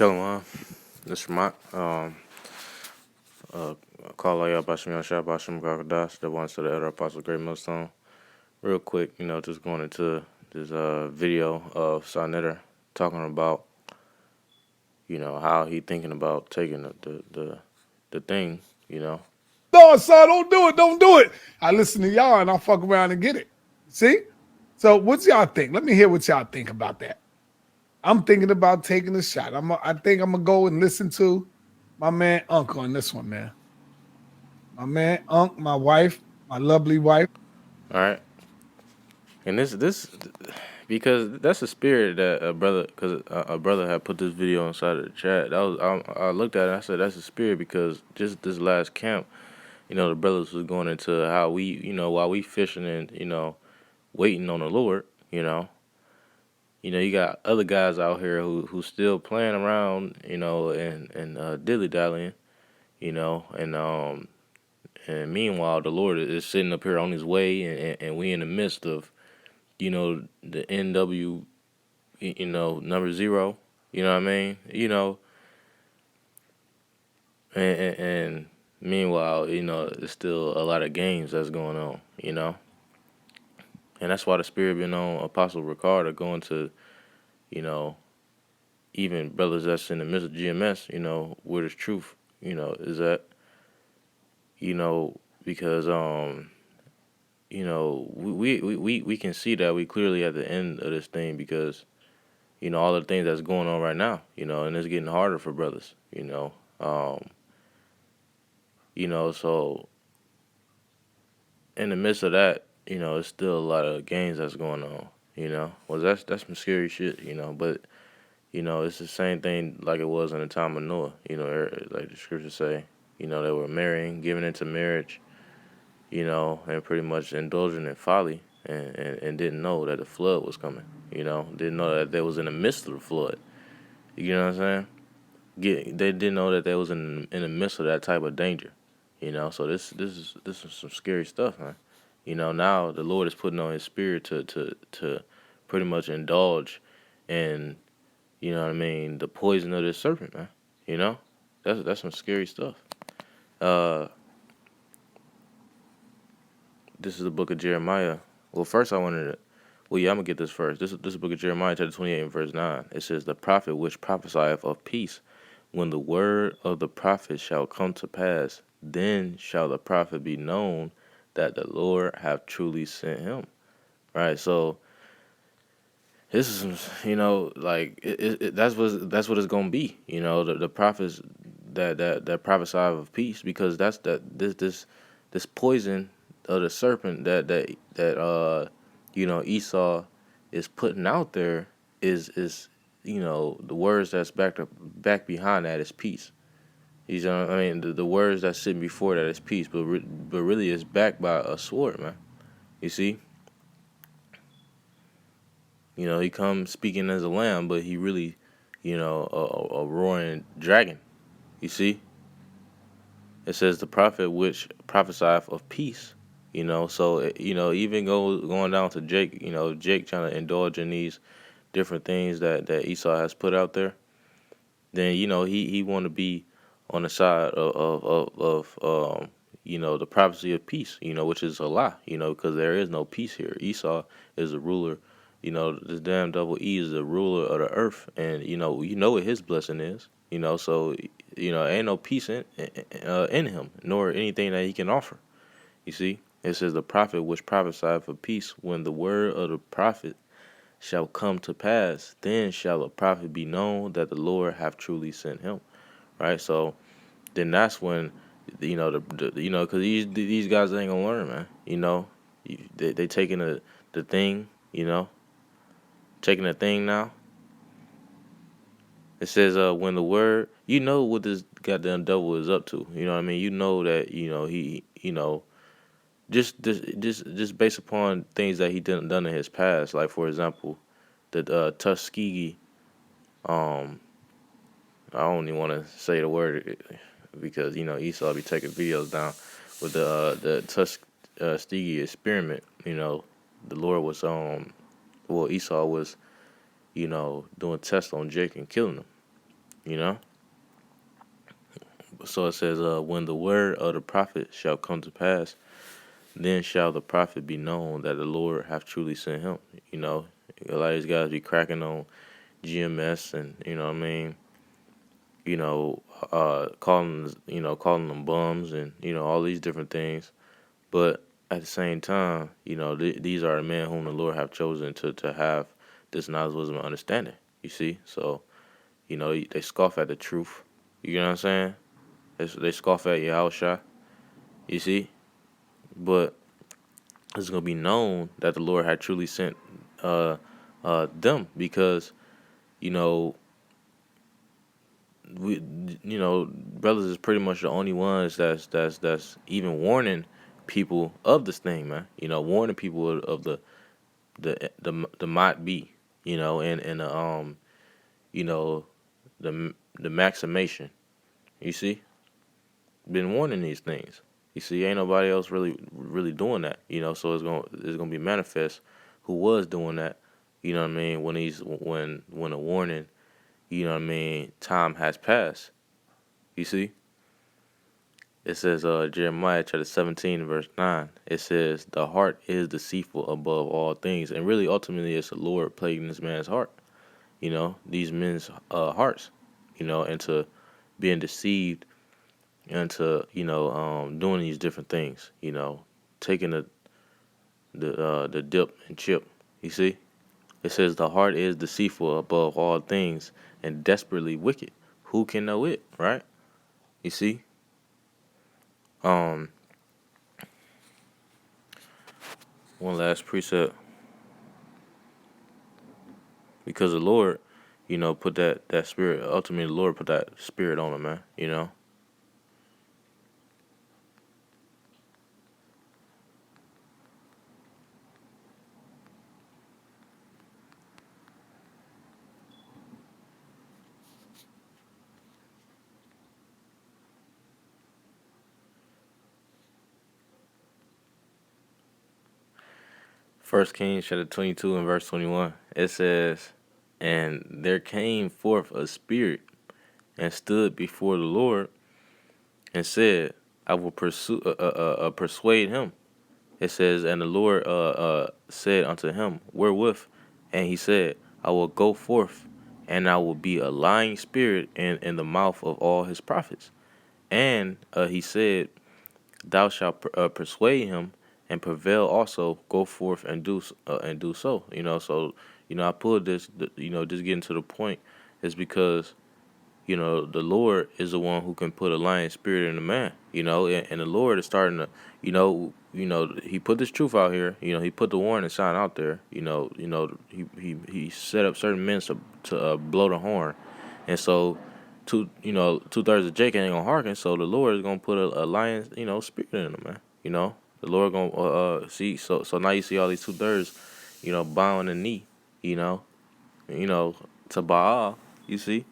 Shalom, this is Shemot. Call all y'all Bashim Yashab, Bashim Gargadas, the ones to the elder apostle Great Millstone. Real quick, just going into this video of Sarnetter talking about, how he thinking about taking the thing, No, son, don't do it. Don't do it. I listen to y'all and I'll fuck around and get it. See? So what's y'all think? Let me hear what y'all think about that. I'm thinking about taking a shot. I think I'm gonna go and listen to my man Unc on this one, man. My man Unc, my wife, my lovely wife. All right. And this because that's the spirit that a brother had put this video inside of the chat. That was I looked at it and I said that's the spirit because just this last camp, the brothers was going into how we, while we fishing and waiting on the Lord, you got other guys out here who still playing around, and dilly dallying, and meanwhile the Lord is sitting up here on His way, and we in the midst of, the NW, number 0, you know what I mean, and meanwhile, there's still a lot of games that's going on, and that's why the Spirit been on Apostle Ricardo going to, even brothers that's in the midst of GMS, where the truth, is that, because we can see that we clearly at the end of this thing because, all the things that's going on right now, and it's getting harder for brothers, so in the midst of that, it's still a lot of games that's going on, well that's some scary shit, but it's the same thing like it was in the time of Noah. Like the scriptures say, they were marrying, giving into marriage, and pretty much indulging in folly and didn't know that the flood was coming, didn't know that they was in the midst of the flood. You know what I'm saying? They didn't know that they was in the midst of that type of danger, so this is some scary stuff, man. Now the Lord is putting on His spirit to pretty much indulge in, the poison of this serpent, man. That's some scary stuff. This is the book of Jeremiah. Well, first I wanted to. Well, yeah, I'm gonna get this first. This is the book of Jeremiah, chapter 28, and verse 9. It says, "The prophet which prophesieth of peace, when the word of the prophet shall come to pass, then shall the prophet be known that the Lord have truly sent him." Right. So this is, like that's what it's gonna be. The prophets that prophesy of peace, because that's this poison of the serpent that Esau is putting out there is the words that's back behind that is peace. The words that's sitting before that is peace, but really it's backed by a sword, man. You see. He comes speaking as a lamb, but he really, a roaring dragon. You see? It says the prophet which prophesieth of peace. So, even going down to Jake, Jake trying to indulge in these different things that Esau has put out there. Then, he want to be on the side of the prophecy of peace, which is a lie, because there is no peace here. Esau is a ruler. This damn double E is the ruler of the earth, and you know what his blessing is. So ain't no peace in him, nor anything that he can offer. You see, it says the prophet which prophesied for peace, when the word of the prophet shall come to pass, then shall the prophet be known that the Lord have truly sent him. Right. So then that's when because these guys ain't gonna learn, man. They taking the thing, taking the thing now. It says, when the word, what this goddamn devil is up to. You know what I mean? That, he, just based upon things that he done in his past. Like, for example, the Tuskegee, I don't even want to say the word because, Esau be taking videos down with the Tuskegee experiment. The Lord was, Esau was, doing tests on Jake and killing him. You know. So it says, when the word of the prophet shall come to pass, then shall the prophet be known that the Lord hath truly sent him. You know, a lot of these guys be cracking on GMS, and you know what I mean. You know, calling them bums, and you know all these different things. But at the same time, you know, these are the men whom the Lord have chosen to have this knowledge, wisdom, and understanding. You see, so you know they scoff at the truth. You know what I'm saying? They scoff at Yahushua. You see, but it's gonna be known that the Lord had truly sent uh, them, because you know we brothers is pretty much the only ones that's even warning people of this thing, man. You know, warning people of the might be, you know, and the you know the maximation. You see, been warning these things. You see, ain't nobody else really doing that. You know, so it's gonna be manifest who was doing that. You know what I mean? When a warning, you know what I mean, time has passed. You see, it says Jeremiah chapter 17 verse 9. It says the heart is deceitful above all things, and really ultimately it's the Lord plaguing this man's heart. You know, these men's hearts. You know, into being deceived, into doing these different things. You know, taking the dip and chip. You see, it says the heart is deceitful above all things and desperately wicked. Who can know it, right? You see, um, one last precept, because the Lord, you know, put that spirit. Ultimately, the Lord put that spirit on him, man. You know. 1 Kings chapter 22 and verse 21. It says, "And there came forth a spirit and stood before the Lord and said, I will persuade him." It says, "And the Lord said unto him, Wherewith? And he said, I will go forth, and I will be a lying spirit in the mouth of all his prophets. And he said, Thou shalt persuade him and prevail also. Go forth and do so." You know, so I pulled this. Just getting to the point is because the Lord is the one who can put a lion spirit in a man. And the Lord is starting to, He put this truth out here. He put the warning sign out there. He set up certain men to blow the horn, and so 2/3 of Jacob ain't gonna hearken. So the Lord is gonna put a lion, spirit in them, man. The Lord gonna see. So now you see all these 2/3, bowing the knee, you know, to Baal. You see.